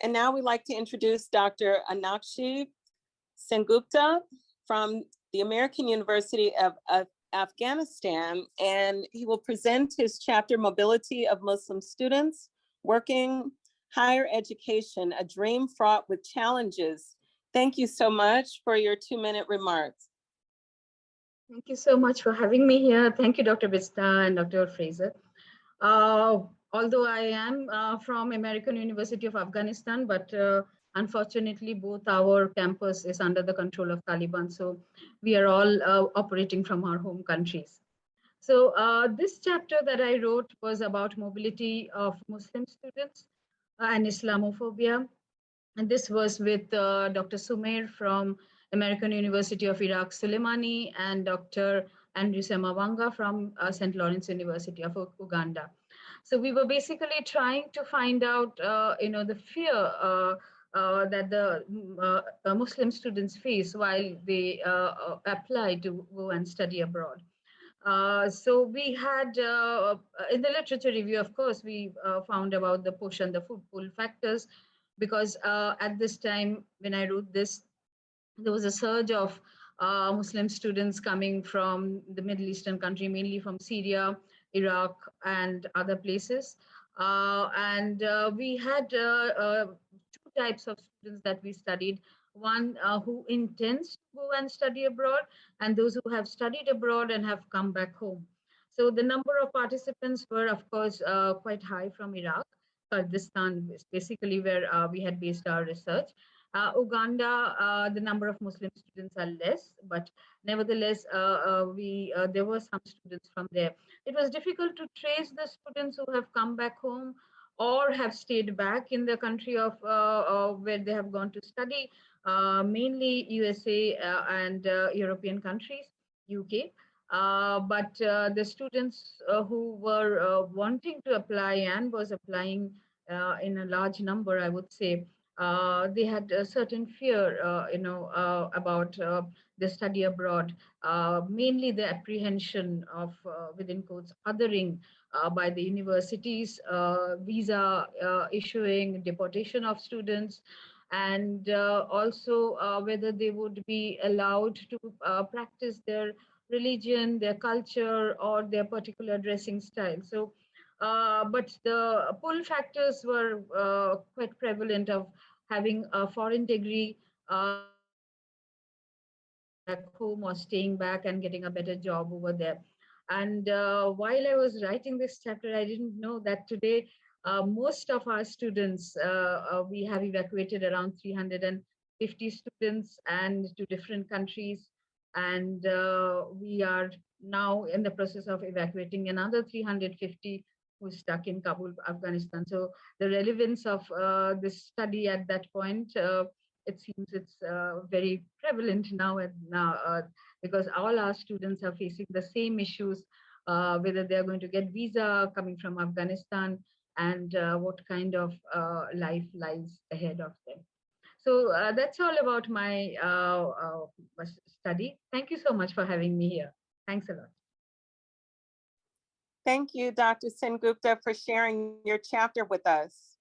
And now we'd like to introduce Dr. Anakshi Sengupta from the American University of Afghanistan, and he will present his chapter, Mobility of Muslim Students Working Higher Education, a Dream Fraught with Challenges. Thank you so much for your 2-minute remarks. Thank you so much for having me here. Thank you, Dr. Vista and Dr. Fraser. Although I am from American University of Afghanistan, but unfortunately, both our campus is under the control of Taliban. So we are all operating from our home countries. So this chapter that I wrote was about mobility of Muslim students and Islamophobia. And this was with Dr. Sumair from American University of Iraq, Soleimani, and Dr. Andrew Semawanga from St. Lawrence University of Uganda. So we were basically trying to find out, the fear that the Muslim students face while they apply to go and study abroad. So we had, in the literature review, of course, we found about the push and the food pull factors, because at this time, when I wrote this, there was a surge of Muslim students coming from the Middle Eastern country, mainly from Syria, Iraq, and other places. We had 2 types of students that we studied. One who intends to go and study abroad, and those who have studied abroad and have come back home. So the number of participants were, of course, quite high from Iraq. Kurdistan is basically where we had based our research. Uganda, the number of Muslim students are less, but nevertheless, there were some students from there. It was difficult to trace the students who have come back home or have stayed back in the country of where they have gone to study, mainly USA and European countries, UK. But the students who were wanting to apply and was applying in a large number, I would say, they had a certain fear, about the study abroad, mainly the apprehension of, within quotes, othering by the universities, visa issuing, deportation of students, and also whether they would be allowed to practice their religion, their culture, or their particular dressing style. So, but the pull factors were quite prevalent of having a foreign degree back home or staying back and getting a better job over there. And while I was writing this chapter, I didn't know that today most of our students, we have evacuated around 350 students and to different countries. And we are now in the process of evacuating another 350 who's stuck in Kabul, Afghanistan. So the relevance of this study at that point, it seems it's very prevalent now, because all our students are facing the same issues, whether they're going to get visa coming from Afghanistan and what kind of life lies ahead of them. So that's all about my study. Thank you so much for having me here. Thanks a lot. Thank you, Dr. Sengupta, for sharing your chapter with us.